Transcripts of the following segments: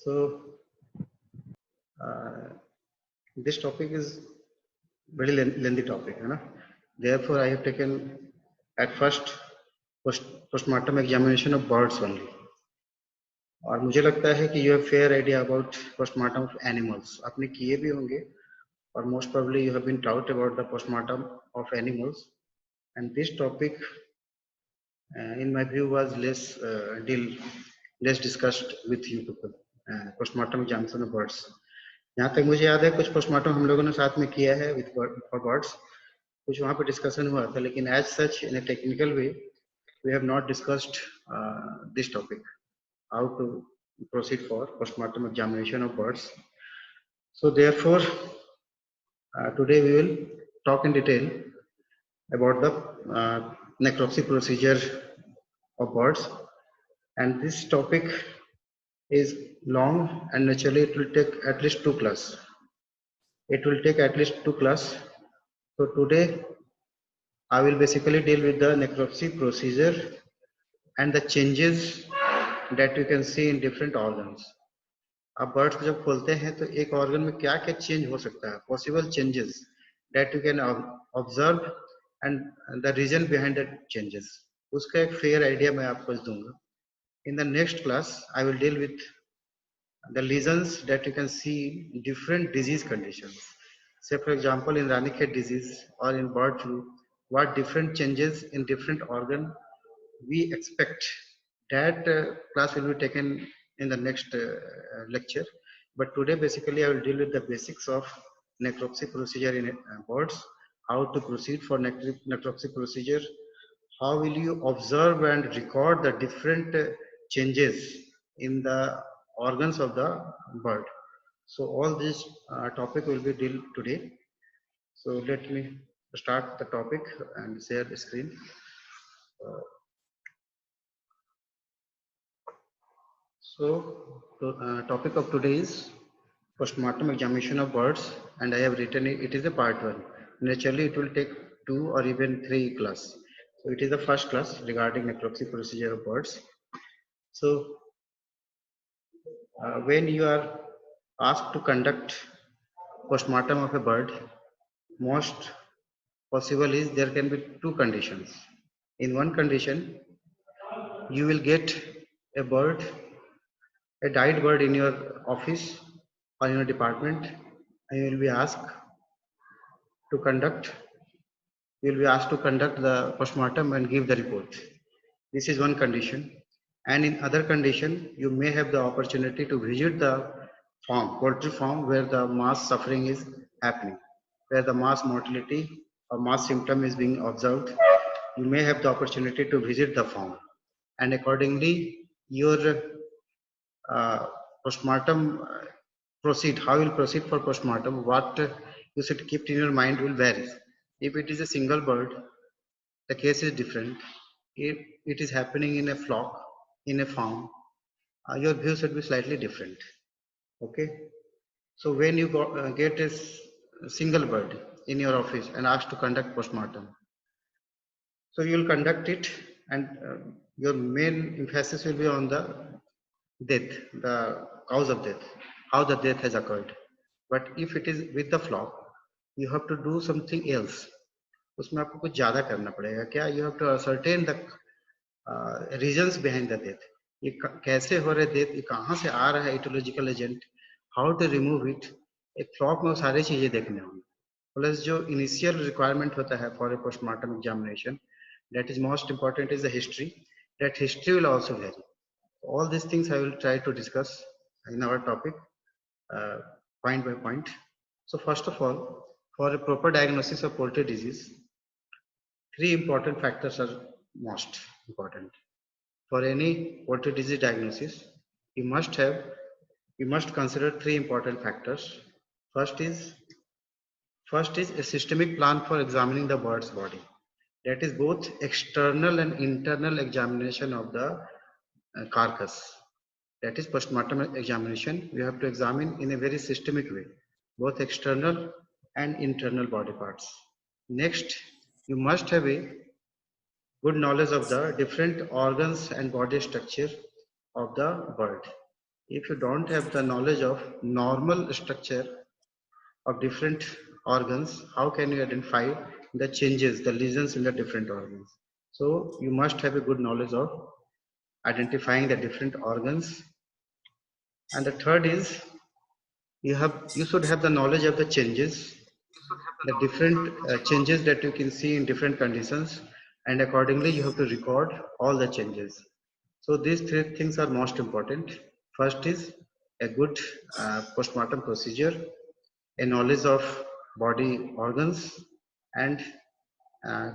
So this topic is very lengthy topic, है ना? Therefore, I have taken at first postmortem examination of birds only. और मुझे लगता है कि you have fair idea about postmortem of animals. आपने किए भी होंगे और most probably you have been taught about the postmortem of animals. And this topic, in my view, was less discussed with you people. Postmortem examination of birds. यहाँ तक मुझे याद है कुछ पोस्टमार्टम हम लोगों ने साथ में किया है विद फॉर बर्ड्स, कुछ वहाँ पे डिस्कशन हुआ था, लेकिन as such in a technical way we have not discussed this topic, how to proceed for postmortem examination of birds. So therefore today we will talk in detail about the necropsy procedure of birds, and this topic is long and naturally it will take at least 2 class. It will take at least 2 class. So today I will basically deal with the necropsy procedure and the changes that you can see in different organs. आप birds को जब खोलते हैं तो एक organ में क्या क्या चेंज हो सकता है, possible changes that you can observe and the reason behind that changes, उसका एक फेयर आइडिया मैं आपको दूंगा. In the next class I will deal with the lesions that you can see in different disease conditions. Say for example in Ranichet disease or in bird flu, what different changes in different organ we expect. That class will be taken in the next lecture, but today basically I will deal with the basics of necropsy procedure in birds, how to proceed for necropsy procedure, how will you observe and record the different changes in the organs of the bird. So all this topic will be dealt today. So let me start the topic and share the screen. So the topic of today is postmortem examination of birds, and I have written it is a part 1. Naturally it will take 2 or even 3 class. So it is the first class regarding necropsy procedure of birds. So when you are asked to conduct postmortem of a bird, most possible is there can be 2 conditions. In one condition you will get a bird, a died bird in your office or in your department, and you will be asked to conduct the postmortem and give the report. This is one condition. And in other condition you may have the opportunity to visit the farm, poultry farm, where the mass suffering is happening, where the mass mortality or mass symptom is being observed. You may have the opportunity to visit the farm, and accordingly your postmortem how you will proceed for postmortem, what you should keep in your mind will vary. If it is a single bird, the case is different. If it is happening in a flock, in a farm, your view should be slightly different. Okay, so when you get a single bird in your office and asked to conduct postmortem, so you will conduct it, and your main emphasis will be on the death, the cause of death, how the death has occurred. But if it is with the flock, you have to do something else. उसमें आपको कुछ ज्यादा करना पड़ेगा. क्या? You have to ascertain the reasons behind the death. ये कैसे हो रहा है डेथ, ये कहाँ से आ रहा है etiological agent, how to remove it. एक फ्लॉक में वो सारी चीजें देखने होंगी. प्लस जो इनिशियल रिक्वायरमेंट होता है for a postmortem examination, that is most important, is the history. That history will also vary. All these things I will try to discuss in our topic point by point. So first of all, for a proper diagnosis of poultry disease, 3 important factors are most important. For any poultry disease diagnosis, you must consider 3 important factors. First is a systemic plan for examining the bird's body. That is both external and internal examination of the carcass. That is postmortem examination. You have to examine in a very systemic way both external and internal body parts. Next, you must have a good knowledge of the different organs and body structure of the bird. If you don't have the knowledge of normal structure of different organs, how can you identify the changes, the lesions in the different organs? So you must have a good knowledge of identifying the different organs. And the third is you should have the knowledge of the changes, the different changes that you can see in different conditions, and accordingly you have to record all the changes. So these three things are most important. First is a good postmortem procedure, a knowledge of body organs, and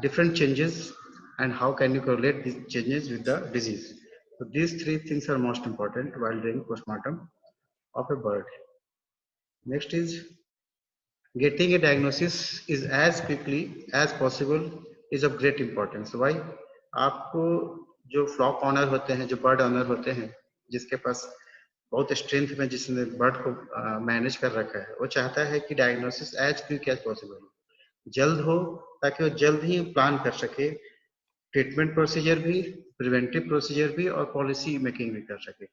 different changes, and how can you correlate these changes with the disease. So these three things are most important while doing postmortem of a bird. Next is getting a diagnosis is as quickly as possible is of great importance. Why? आपको जो flock honour होते हैं, जो bird honour होते हैं, जिसके पास बहुत strength में जिसने बर्ड को मैनेज कर रखा है, वो चाहता है कि diagnosis as quick as possible जल्द हो, ताकि वो जल्द ही प्लान कर सके ट्रीटमेंट प्रोसीजर भी, प्रिवेंटिव प्रोसीजर भी और पॉलिसी मेकिंग भी कर सके.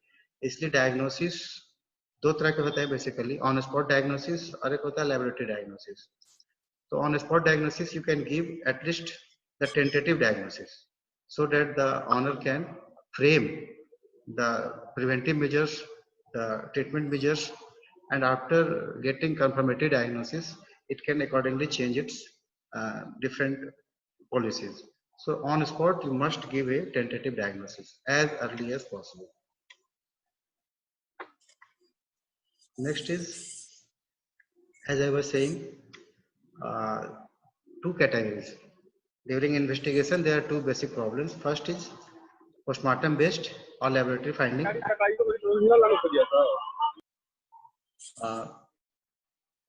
इसलिए डायग्नोसिस दो तरह के होता है बेसिकली, ऑन स्पॉट डायग्नोसिस और एक होता है लेबोरेटरी डायग्नोसिस. तो on spot diagnosis you can give at least the tentative diagnosis so that the owner can frame the preventive measures, the treatment measures, and after getting confirmatory diagnosis, it can accordingly change its different policies. So on spot, you must give a tentative diagnosis as early as possible. Next is, as I was saying, two categories. During investigation, there are two basic problems. First is postmortem based or laboratory finding.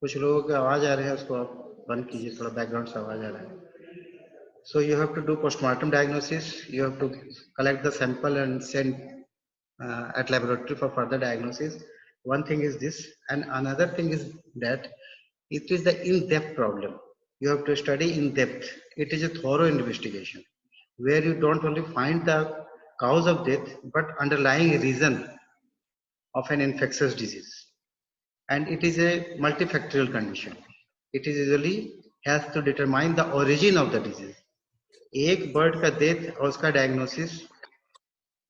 कुछ लोगों की आवाज आ रही है, उसको आप बंद कीजिए, थोड़ा बैकग्राउंड से आवाज आ रहा है. So you have to do postmortem diagnosis. You have to collect the sample and send at laboratory for further diagnosis. One thing is this, and another thing is that it is the in-depth problem. You have to study in depth. It is a thorough investigation where you don't only find the cause of death but underlying reason of an infectious disease. And it is a multifactorial condition. It is usually has to determine the origin of the disease. एक bird का death और उसका diagnosis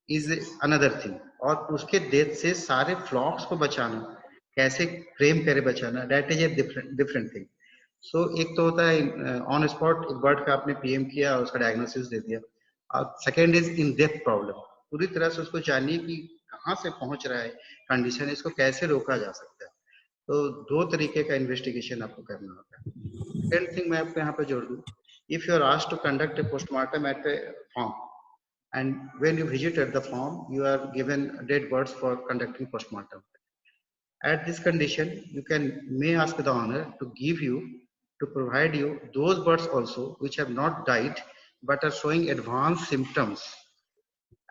is another thing, और उसके death से सारे फ्लॉक्स को बचाना, कैसे फ्रेम करे बचाना, that is a different thing. So एक तो होता है ऑन स्पॉट एक बर्ड का आपने पीएम किया और उसका डायग्नोसिस दे दिया, और second is in depth problem. पूरी तरह से उसको जानिए कि कहाँ से पहुंच रहा है कंडीशन, इसको कैसे रोका जा सकता है. तो दो तरीके का इन्वेस्टिगेशन आपको करना होता है. सेकेंड थिंग मैं आपको यहाँ पे जोड़ दूं, if you are asked to conduct a postmortem at a farm, and when you visited the farm, you are given dead birds for conducting postmortem. At this condition, you may ask the owner to provide you those birds also which have not died but are showing advanced symptoms,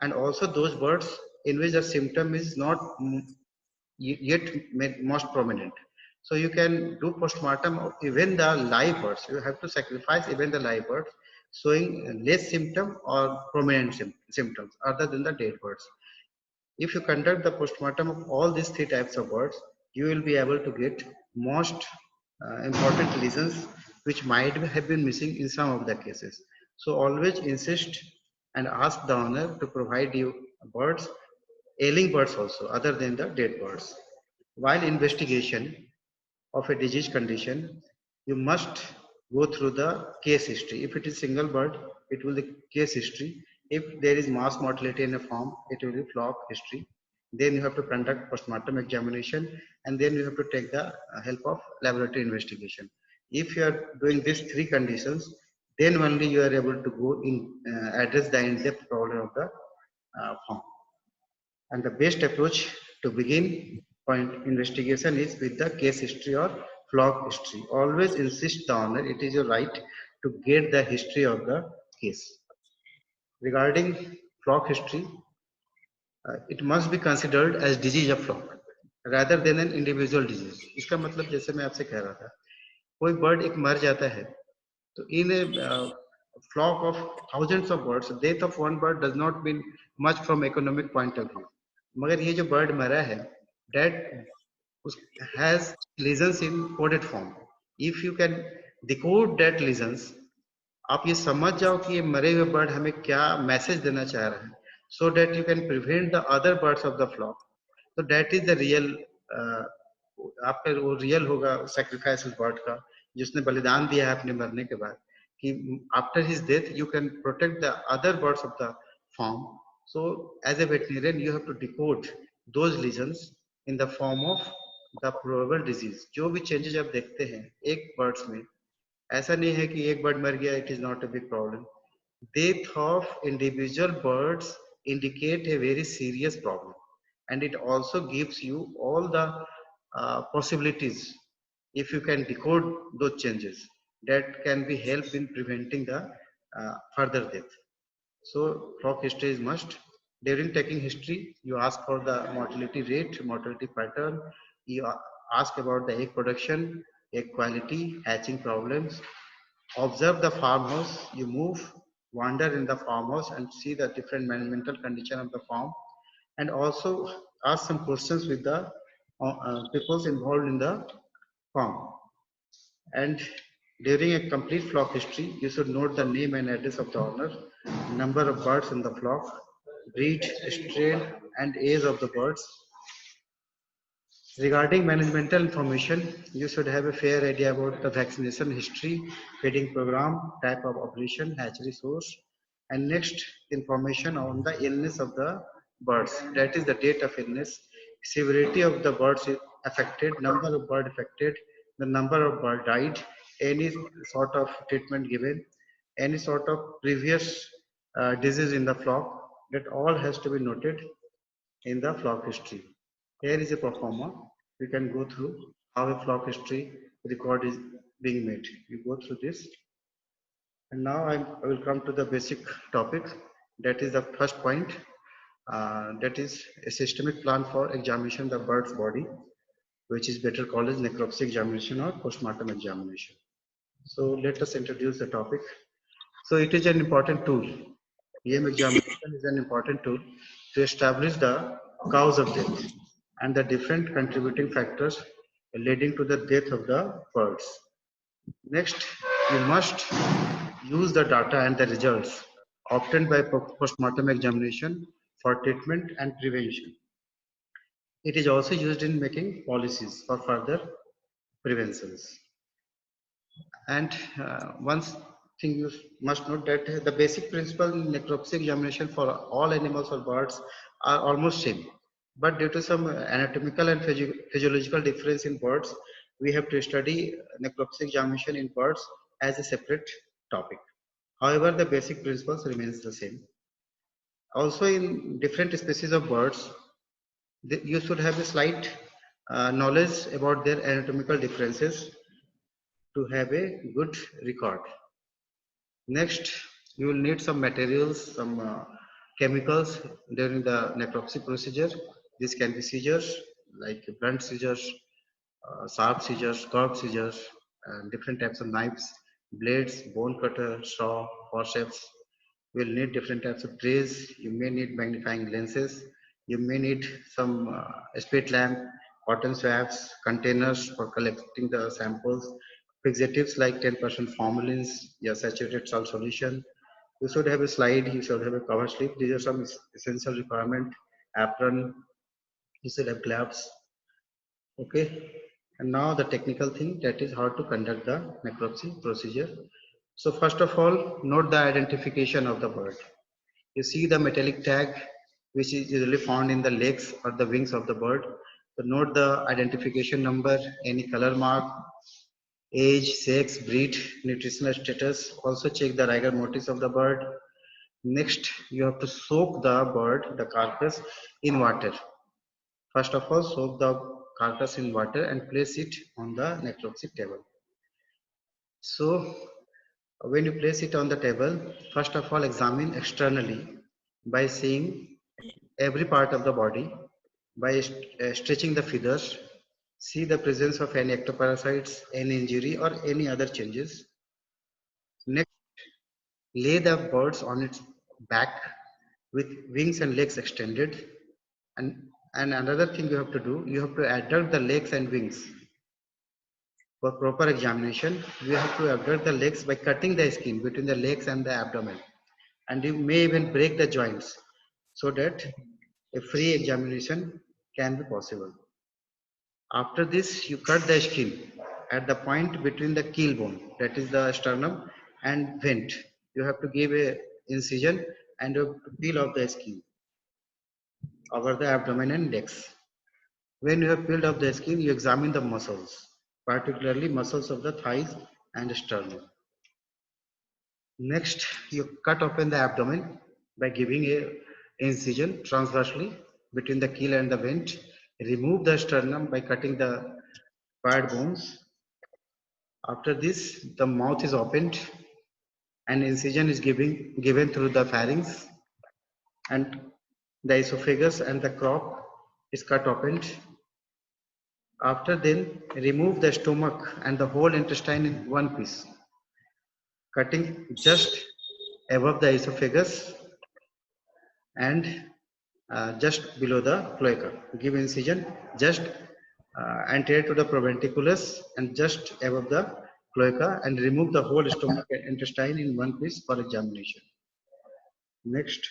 and also those birds in which the symptom is not yet most prominent. So you can do postmortem of even the live birds. You have to sacrifice even the live birds showing less symptom or prominent symptoms other than the dead birds. If you conduct the postmortem of all these three types of birds, you will be able to get most important lesions which might have been missing in some of the cases. So always insist and ask the owner to provide you birds, ailing birds also, other than the dead birds. While investigation of a disease condition, you must go through the case history. If it is single bird, it will be case history. If there is mass mortality in a farm, it will be flock history. Then you have to conduct postmortem examination, and then you have to take the help of laboratory investigation. If you are doing these three conditions, then only you are able to go in address the in-depth problem of the farm. And the best approach to begin point investigation is with the case history or flock history. Always insist the owner, it is your right to get the history of the case. Regarding flock history, it must be considered as disease of flock rather than an individual disease. इसका मतलब जैसे मैं आपसे कह रहा था, कोई bird एक मर जाता है, तो in a flock of thousands of birds, death of one bird does not mean much from economic point of view. मगर ये जो बर्ड मरा है that has lesions in coded form. If you can decode that lesions, आप ये समझ जाओ कि ये मरे हुए बर्ड हमें क्या मैसेज देना चाह रहे हैं, so that you can prevent the other birds of the flock. So that is the real आपका वो रियल होगा sacrifice उस बर्ड का जिसने बलिदान दिया है अपने मरने के बाद, कि after his death you can protect the other birds of the farm. So as a veterinarian you have to decode those lesions in the form of the probable disease. जो भी changes आप देखते हैं एक birds में, ऐसा नहीं है कि एक बर्ड मर गया, it is not a big problem. Death of individual birds indicate a very serious problem, and it also gives you all the possibilities. If you can decode those changes, that can be help in preventing the further death. So flock history is must. During taking history, you ask for the mortality rate, mortality pattern. You ask about the egg production, egg quality, hatching problems. Observe the farmhouse. You move, wander in the farmhouse and see the different environmental condition of the farm, and also ask some questions with the people involved in the farm. And during a complete flock history, you should note the name and address of the owner, number of birds in the flock, breed, strain, and age of the birds. Regarding managemental information, you should have a fair idea about the vaccination history, feeding program, type of operation, hatchery source, and next information on the illness of the birds. That is the date of illness, severity of the birds affected, number of bird affected, the number of bird died, any sort of treatment given, any sort of previous disease in the flock. That all has to be noted in the flock history. Here is a performer. We can go through how a flock history record is being made. You go through this. And now I will come to the basic topic. That is the first point. That is a systemic plan for examination of the bird's body, which is better called as necropsy examination or postmortem examination. So let us introduce the topic. So it is an important tool. EM examination is an important tool to establish the cause of death and the different contributing factors leading to the death of the birds. Next, you must use the data and the results obtained by postmortem examination for treatment and prevention. It is also used in making policies for further preventions. And one thing you must note that the basic principle in necropsy examination for all animals or birds are almost same. But due to some anatomical and physiological difference in birds, we have to study necropsy examination in birds as a separate topic. However, the basic principles remains the same. Also, in different species of birds, you should have a slight knowledge about their anatomical differences to have a good record. Next, you will need some materials, some chemicals during the necropsy procedure. This can be scissors, like blunt scissors, sharp scissors, curved scissors, and different types of knives, blades, bone cutter, saw, forceps. You will need different types of trays. You may need magnifying lenses. You may need some spit lamp, cotton swabs, containers for collecting the samples, fixatives like 10% formalins, your saturated salt solution. You should have a slide, you should have a cover slip. These are some essential requirement. Apron, you should have gloves. Okay. And now the technical thing, that is how to conduct the necropsy procedure. So first of all, note the identification of the bird. You see the metallic tag, which is usually found in the legs or the wings of the bird. So note the identification number, any color mark, age, sex, breed, nutritional status. Also check the rigor mortis of the bird. Next, you have to soak the bird, the carcass, in water. First of all, soak the carcass in water and place it on the necropsy table. So, when you place it on the table, first of all, examine externally by seeing every part of the body, by stretching the feathers, see the presence of any ectoparasites, any injury, or any other changes. Next, lay the birds on its back with wings and legs extended. And another thing you have to do, you have to adduct the legs and wings. For proper examination, you have to abduct the legs by cutting the skin between the legs and the abdomen. And you may even break the joints so that a free examination can be possible. After this, you cut the skin at the point between the keel bone, that is the sternum, and vent. You have to give a incision and you have to peel off the skin over the abdomen and legs. When you have peeled off the skin, you examine the muscles, particularly muscles of the thighs and sternum. Next, you cut open the abdomen by giving a incision transversely between the keel and the vent. Remove the sternum by cutting the paired bones. After this, the mouth is opened and incision is given through the pharynx, and the esophagus and the crop is cut open. After then, remove the stomach and the whole intestine in one piece, cutting just above the esophagus and just below the cloaca. Give incision just anterior to the proventriculus and just above the cloaca, and remove the whole stomach and intestine in one piece for examination. Next,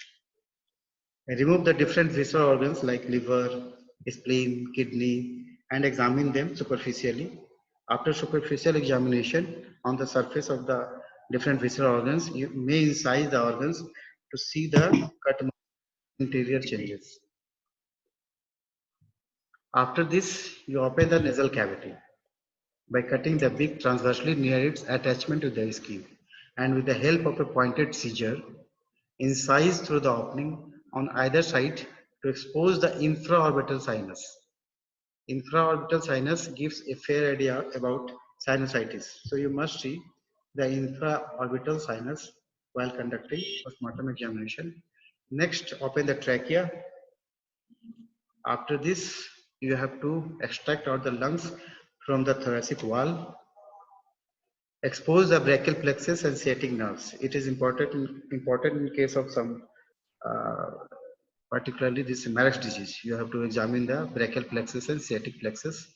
remove the different visceral organs like liver, spleen, kidney, and examine them superficially. After superficial examination on the surface of the different visceral organs, you may incise the organs to see the cut interior changes. After this, you open the nasal cavity by cutting the beak transversely near its attachment to the skin, and with the help of a pointed scissor, incise through the opening on either side to expose the infraorbital sinus. Infraorbital sinus gives a fair idea about sinusitis. So you must see the infraorbital sinus while conducting postmortem examination. Next, open the trachea. After this, you have to extract out the lungs from the thoracic wall. Expose the brachial plexus and sciatic nerves. It is important in case of some, particularly this Marek's disease. You have to examine the brachial plexus and sciatic plexus.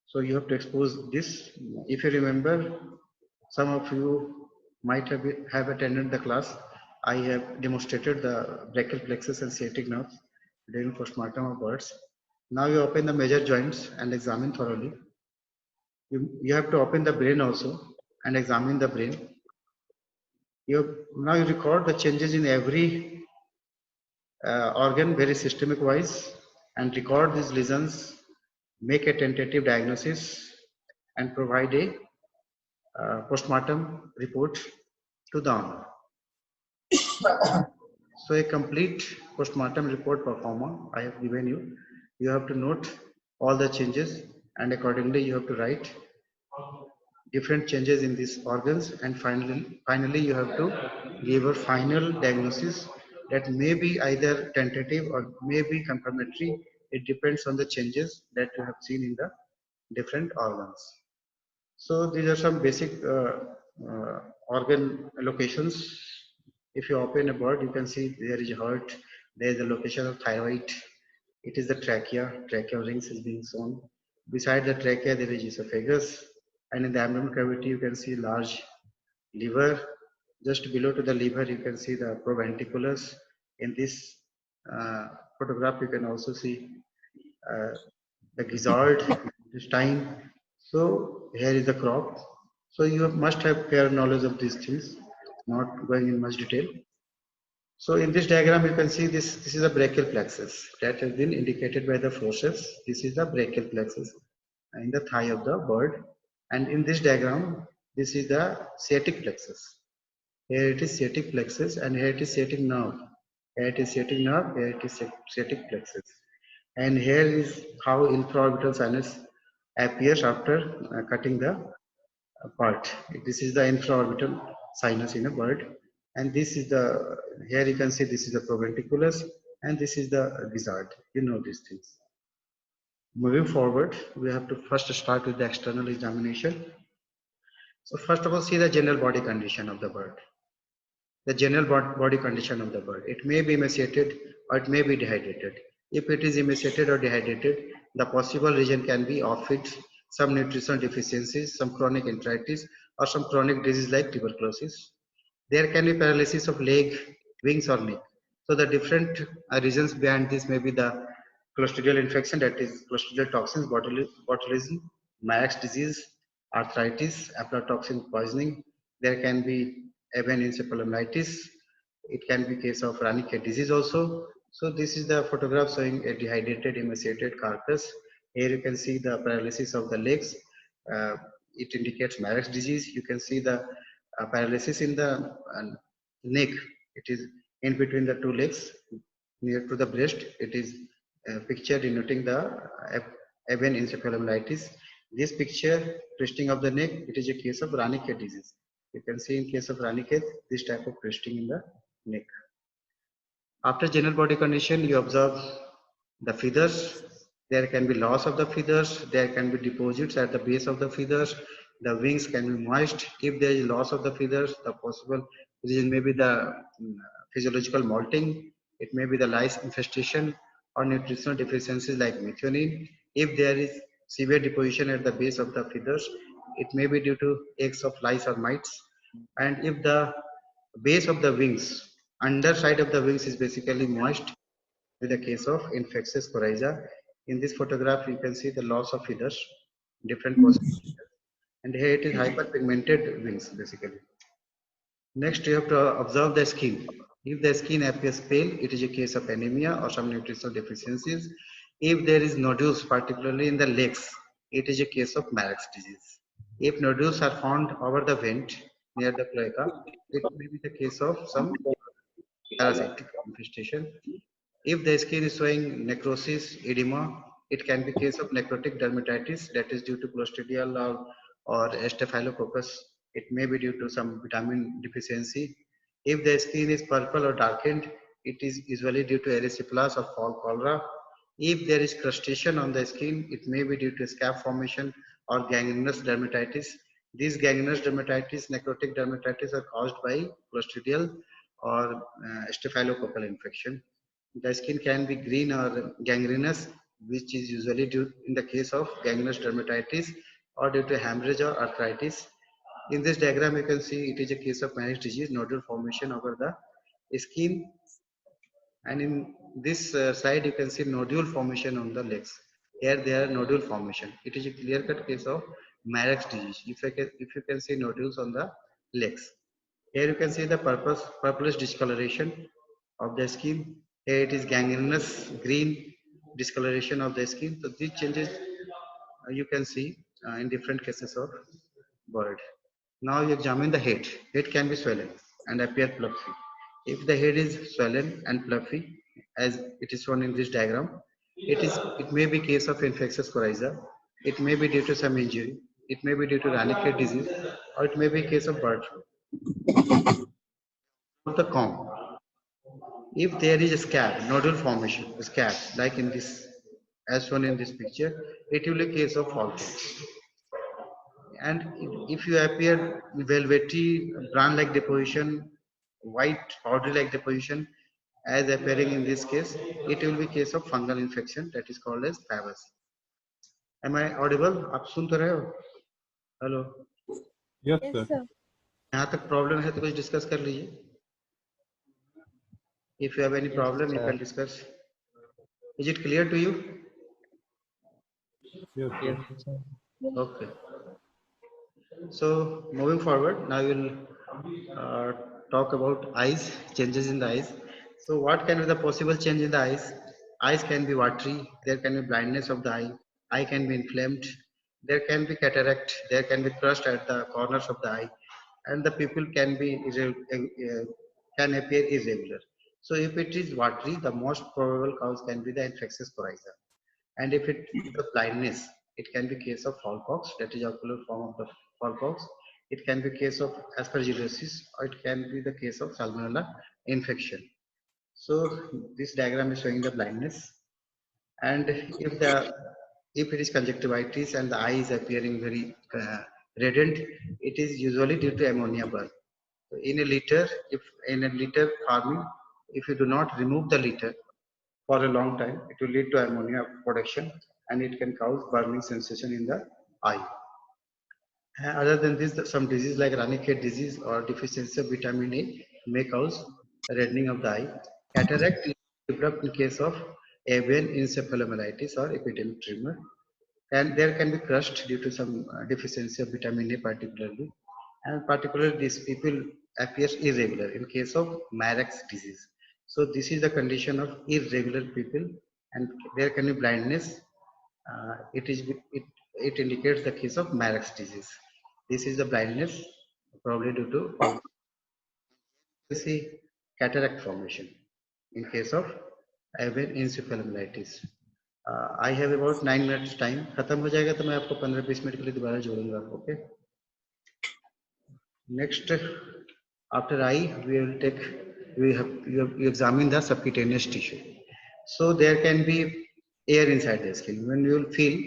So you have to expose this. If you remember, some of you might have attended the class. I have demonstrated the brachial plexus and sciatic nerves during postmortem of birds. Now you open the major joints and examine thoroughly. You have to open the brain also and examine the brain. Now you record the changes in every organ very systemic wise, and record these lesions, make a tentative diagnosis, and provide a postmortem report to the owner. So a complete postmortem report performer I have given you. You have to note all the changes, and accordingly you have to write different changes in these organs, and finally you have to give a final diagnosis that may be either tentative or may be confirmatory. It depends on the changes that you have seen in the different organs. So these are some basic organ locations. If you open a bird, you can see there is a heart, there is the location of thyroid, it is the trachea rings is being shown. Beside the trachea there is esophagus, and in the abdominal cavity you can see large liver. Just below to the liver you can see the proventriculus. In this photograph you can also see the gizzard, intestine. So here is the crop. So you must have fair knowledge of these things, not going in much detail. So in this diagram you can see this is a brachial plexus that has been indicated by the forceps. This is the brachial plexus in the thigh of the bird, and in this diagram this is the sciatic plexus. Here it is sciatic plexus, and here it is sciatic nerve. Here it is sciatic nerve, here it is sciatic plexus. And here is how infraorbital sinus appears after cutting the part. This is the infraorbital sinus in a bird, and this is the, here you can see this is the proventriculus, and this is the gizzard. You know these things. Moving forward, we have to first start with the external examination. So first of all, see the general body condition of the bird. the general body condition of the bird. It may be emaciated or it may be dehydrated. If it is emaciated or dehydrated, the possible reason can be off-feed, some nutrition deficiencies, some chronic enteritis, or some chronic disease like tuberculosis. There can be paralysis of leg, wings, or neck. So the different reasons behind this may be the clostridial infection, that is clostridial toxins, botulism, Marek's disease, arthritis, aflatoxin poisoning. There can be avian encephalitis. It can be case of Rannicke disease also. So this is the photograph showing a dehydrated, emaciated carcass. Here you can see the paralysis of the legs. Uh, it indicates Marek's disease. You can see the paralysis in the neck. It is in between the two legs near to the breast. It is a picture denoting the avian encephalitis. This picture, twisting of the neck, it is a case of Rannicke disease. You can see in case of Rannicke, this type of twisting in the neck. After general body condition, you observe the feathers. There can be loss of the feathers. There can be deposits at the base of the feathers. The wings can be moist. If there is loss of the feathers, the possible reason may be the physiological molting. It may be the lice infestation or nutritional deficiencies like methionine. If there is severe deposition at the base of the feathers, it may be due to eggs of lice or mites. And if the base of the wings, underside of the wings is basically moist, with the case of infectious coryza. In this photograph, you can see the loss of feathers, different possibilities. And here it is hyperpigmented wings, basically. Next, you have to observe the skin. If the skin appears pale, it is a case of anemia or some nutritional deficiencies. If there is nodules, particularly in the legs, it is a case of Marek's disease. If nodules are found over the vent near the cloaca, it may be the case of some parasitic infestation. If the skin is showing necrosis, edema, it can be case of necrotic dermatitis that is due to Clostridial or Staphylococcus. It may be due to some vitamin deficiency. If the skin is purple or darkened, it is usually due to erysipelas or fall cholera. If there is crustation on the skin, it may be due to scab formation or gangrenous dermatitis. These gangrenous dermatitis, necrotic dermatitis are caused by Clostridial or Staphylococcal infection. The skin can be green or gangrenous, which is usually due in the case of gangrenous dermatitis or due to hemorrhage or arthritis. In this diagram, you can see it is a case of Marek's disease, nodule formation over the skin. And in this side, you can see nodule formation on the legs. Here, there are nodule formation. It is a clear-cut case of Marek's disease. If you can see nodules on the legs. Here you can see the purplish discoloration of the skin. Here it is gangrenous green discoloration of the skin. So these changes you can see in different cases of bird. Now you examine the head. Head can be swollen and appear fluffy. If the head is swollen and fluffy, as it is shown in this diagram, it may be case of infectious coryza. It may be due to some injury. It may be due to Rannicke disease, or it may be a case of bird flu. Of the comb. If there is a scab, nodule formation, a scab, like in this, as shown in this picture, it will be a case of fallpox. And if you appear velvety, bran-like deposition, white powder-like deposition, as appearing in this case, it will be case of fungal infection that is called as FAVS. Am I audible? आप सुन तो रहे हो? Hello. Yes, sir. यहाँ तक problem है तो कुछ discuss कर लीजिए. If you have any problem, you can discuss. Is it clear to you? Yes, sir. Okay. So moving forward, now we'll talk about eyes, changes in the eyes. So what can be the possible change in the eyes? Eyes can be watery. There can be blindness of the eye. Eye can be inflamed. There can be cataract. There can be crust at the corners of the eye, and the pupil can be can appear irregular. So if it is watery, the most probable cause can be the infectious coryza. And if it is the blindness, it can be case of fallpox, that is ocular form of the fallpox. It can be case of aspergillosis, or it can be the case of salmonella infection. So this diagram is showing the blindness. And if it is conjunctivitis and the eye is appearing very reddened, it is usually due to ammonia burn. In a litter, if in a litter farming, if you do not remove the litter for a long time, it will lead to ammonia production and it can cause burning sensation in the eye. Other than this, some disease like Rannicate disease or deficiency of vitamin A may cause reddening of the eye. Cataract is developed in case of avian encephalomyelitis or epidemic tumor, and there can be crushed due to some deficiency of vitamin A particularly, and particularly these people appears irregular in case of Marek's disease. So this is the condition of irregular people, and there can be blindness. It indicates the case of Marek's disease. This is the blindness probably due to you see cataract formation in case of avian encephalomyelitis. I have about 9 minutes time. खत्म हो जाएगा तो मैं आपको 15-20 minute के लिए दोबारा जोड़ूंगा. Okay. Next, after eye, you examine the subcutaneous tissue. So there can be air inside the skin. When you will feel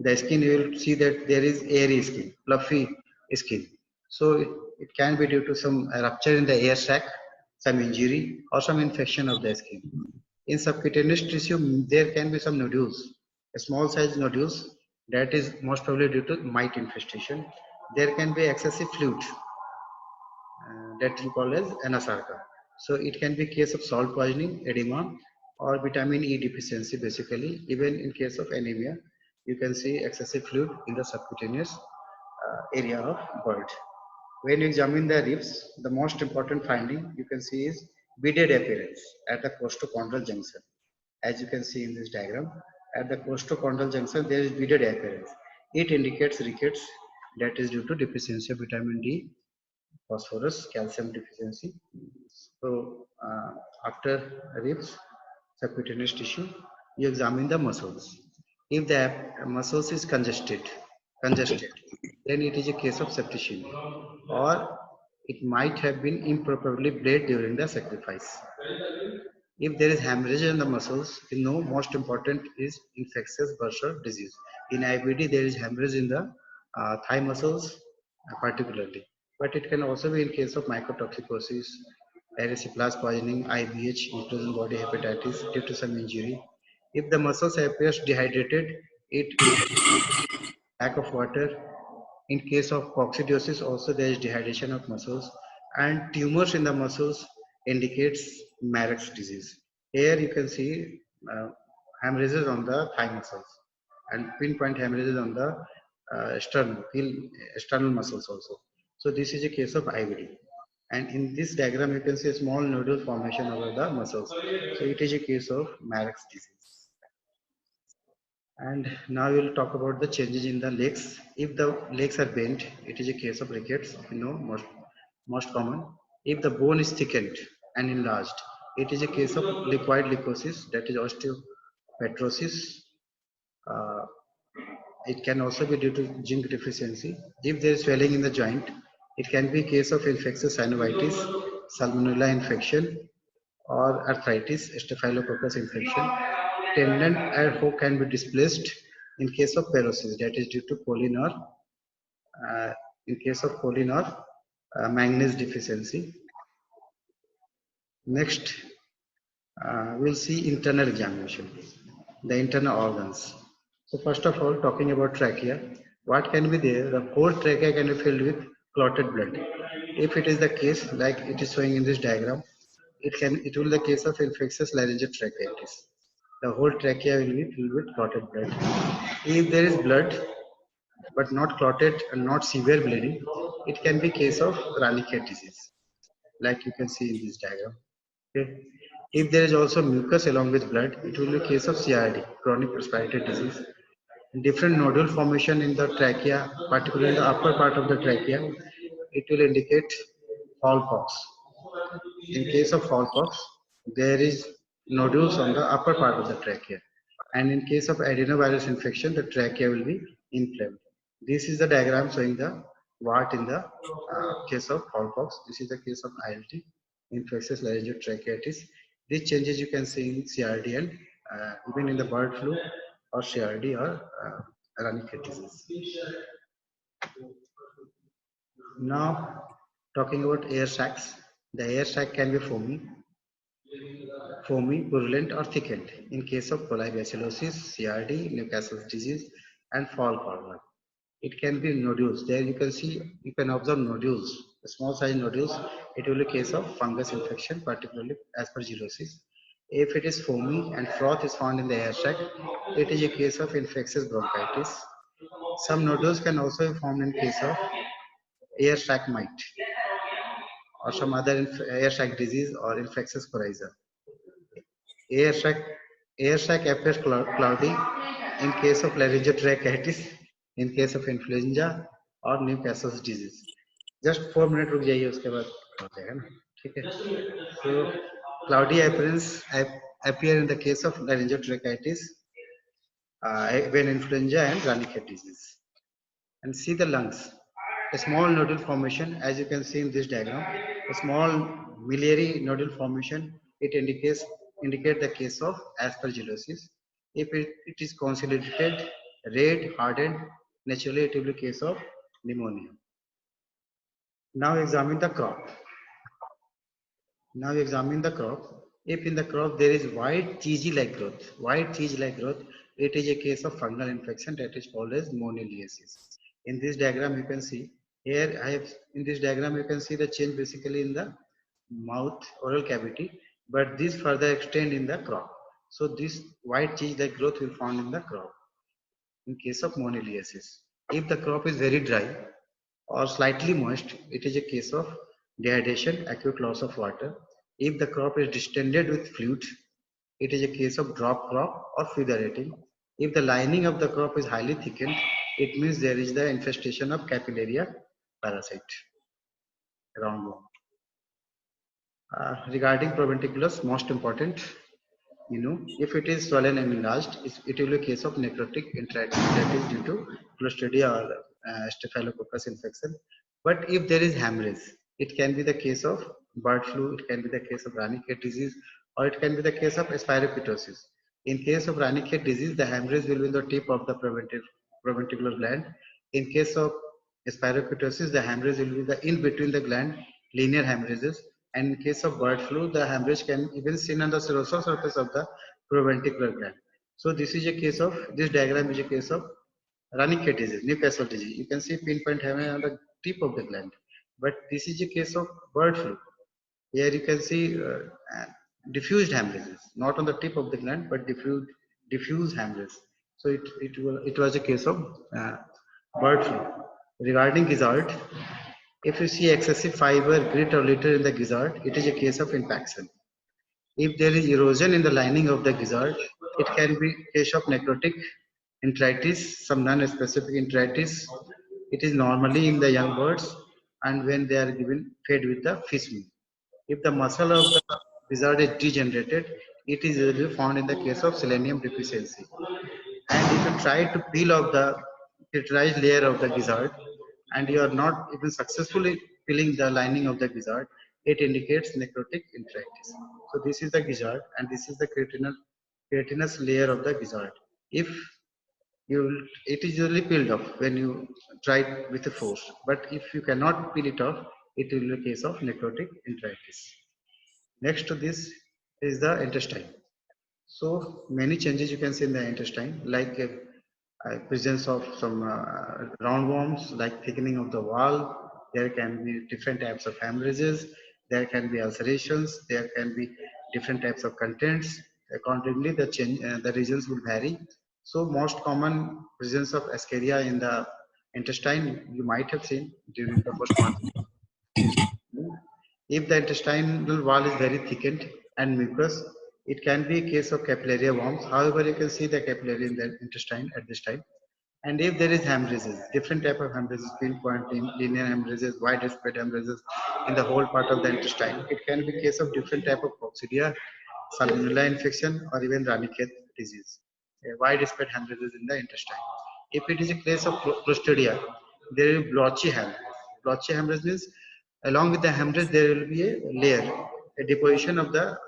the skin, you will see that there is airy skin, fluffy skin. So it can be due to some rupture in the air sac, some injury, or some infection of the skin. In subcutaneous tissue, there can be some nodules, a small size nodules that is most probably due to mite infestation. There can be excessive fluid that we call as anasarca. So it can be case of salt poisoning, edema, or vitamin E deficiency basically. Even in case of anemia, you can see excessive fluid in the subcutaneous area of bird. When you examine the ribs, the most important finding you can see is beaded appearance at the costochondral junction. As you can see in this diagram, at the costochondral junction there is beaded appearance. It indicates rickets, that is due to deficiency of vitamin D, phosphorus, calcium deficiency. So after ribs, subcutaneous tissue, you examine the muscles. If the muscles is congested, then it is a case of septicemia, or it might have been improperly bled during the sacrifice. If there is hemorrhage in the muscles, we know most important is infectious bursar disease. In IBD, there is hemorrhage in the thigh muscles particularly, but it can also be in case of mycotoxicosis, erysipelas poisoning, IBH, inclusion body hepatitis due to some injury. If the muscles appears dehydrated, it lack of water. In case of coccidiosis, also there is dehydration of muscles, and tumors in the muscles indicates Marek's disease. Here you can see hemorrhages on the thigh muscles and pinpoint hemorrhages on the sternal muscles also. So this is a case of IBD. And in this diagram, you can see a small nodule formation over the muscles. So it is a case of Marek's disease. And now we'll talk about the changes in the legs. If the legs are bent, it is a case of rickets, most common. If the bone is thickened and enlarged, it is a case of liquid leukosis, that is osteopetrosis. It can also be due to zinc deficiency. If there is swelling in the joint, it can be a case of infectious synovitis, salmonella infection, or arthritis, staphylococcus infection. Tendon and hook can be displaced in case of parosis, that is due to choline or manganese deficiency. Next, we'll see internal examination, the internal organs. So first of all, talking about trachea, what can be there? The whole trachea can be filled with clotted blood. If it is the case, like it is showing in this diagram, it will be the case of infectious laryngeal tracheitis. The whole trachea will be filled with clotted blood. If there is blood but not clotted and not severe bleeding, it can be case of Rannicate disease, like you can see in this diagram. Okay. If there is also mucus along with blood, it will be a case of CRD, chronic respiratory disease. Different nodule formation in the trachea, particularly in the upper part of the trachea, it will indicate Fowlpox. In case of Fowlpox, there is nodules on the upper part of the trachea. And in case of adenovirus infection, the trachea will be inflamed. This is the diagram showing the what in the case of Fowlpox. This is the case of ILT, infectious laryngeal tracheitis. These changes you can see in CRD and even in the bird flu or CRD or Rannicate disease. Now, Talking about air sacs, the air sac can be foamy, purulent, or thickened. In case of coli bacillosis, CRD, Newcastle's disease, and fall collar. It can be nodules. There you can see, you can observe nodules, small size nodules. It will be a case of fungus infection, particularly aspergillosis. If it is foamy and froth is found in the air sac, it is a case of infectious bronchitis. Some nodules can also be formed in case of air sac mite or some other air sac disease or infectious coryza. Air sac, air sac appears cloudy in case of laryngotracheitis, in case of influenza और Newcastle's disease. Just 4 minutes रुक जाइए उसके बाद हो जाएगा ना ठीक है. So cloudy appearance appear in the case of laryngotracheitis, avian influenza and Ranichet disease. And see the lungs. A small nodule formation, as you can see in this diagram, a small miliary nodule formation, it indicate the case of aspergillosis. If it is consolidated, red, hardened, naturally it will be case of pneumonia. Now examine the crop. If in the crop there is white cheesy-like growth, it is a case of fungal infection that is called as moniliasis. In this diagram, you can see here. In this diagram you can see the change basically in the mouth oral cavity, but this further extend in the crop. So this white cheese-like growth will found in the crop. In case of moniliasis, if the crop is very dry or slightly moist, it is a case of dehydration, acute loss of water. If the crop is distended with fluid, it is a case of drop crop or figurating. If the lining of the crop is highly thickened, it means there is the infestation of Capillaria parasite, roundworm. Regarding proventriculus, most important, if it is swollen and enlarged, it will be a case of necrotic enteritis that is due to Clostridia or Staphylococcus infection. But if there is hemorrhage, it can be the case of bird flu, it can be the case of Ranichet disease, or it can be the case of spiropitosis. In case of Ranichet disease, the hemorrhage will be in the tip of the proventricular gland. In case of spiropitosis, the hemorrhage will be in between the gland, linear hemorrhages. And in case of bird flu, the hemorrhage can even seen on the serosal surface of the proventricular gland. So this is a case of, this diagram is a case of Ranichet disease, Newcastle disease. You can see pinpoint hemorrhage on the tip of the gland. But this is a case of bird flu. Here you can see diffused hemorrhages, not on the tip of the gland, but diffuse hemorrhage. So it was a case of bird flu. Regarding gizzard, if you see excessive fiber, grit or litter in the gizzard, it is a case of infection. If there is erosion in the lining of the gizzard, it can be case of necrotic enteritis, some non-specific enteritis. It is normally in the young birds and when they are given fed with the fish meal. If the muscle of the gizzard is degenerated, it is usually found in the case of selenium deficiency. And if you try to peel off the filterized layer of the gizzard and you are not even successfully peeling the lining of the gizzard, it indicates necrotic enteritis. So this is the gizzard and this is the keratinous layer of the gizzard. If it is usually peeled off when you try it with a force, but if you cannot peel it off, it will be a case of necrotic enteritis. Next to this is the intestine. So many changes you can see in the intestine, like presence of some roundworms, like thickening of the wall. There can be different types of hemorrhages. There can be ulcerations. There can be different types of contents. Accordingly, the regions will vary. So most common presence of Escherichia in the intestine you might have seen during the postmortem. If the intestinal wall is very thickened and mucus, it can be a case of Capillaria worms. However, you can see the capillary in the intestine at this time. And if there is hemorrhages, different type of hemorrhages, pinpoint, linear hemorrhages, widespread hemorrhages in the whole part of the intestine, it can be case of different type of coccidia, salmonella infection, or even Ranichet disease. Widespread hemorrhages in the intestine. If it is a case of Clostridia, there will be blotchy hemorrhage. Blotchy hemorrhage means along with the hemorrhage there will be a layer, a deposition of the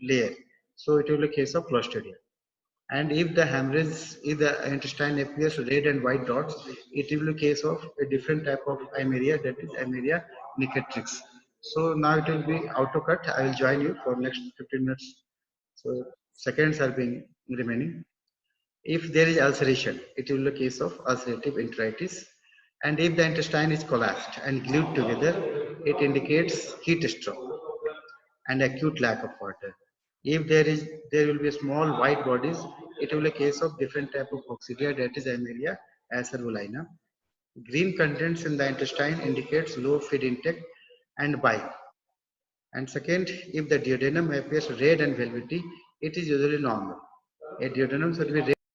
layer. So it will be a case of Clostridia. And if the hemorrhage, if the intestine appears red and white dots, it will be a case of a different type of Eimeria, that is Eimeria Nicatrix. So now it will be auto cut. I will join you for next 15 minutes. So seconds are being remaining. If there is ulceration, it will be a case of ulcerative enteritis. And if the intestine is collapsed and glued together, it indicates heat stroke and acute lack of water. If there will be small white bodies, it will be a case of different type of coccidia, that is Amelia acerulina. Green contents in the intestine indicates low feed intake and bile. And second, if the duodenum appears red and velvety, it is usually normal. A duodenum should be red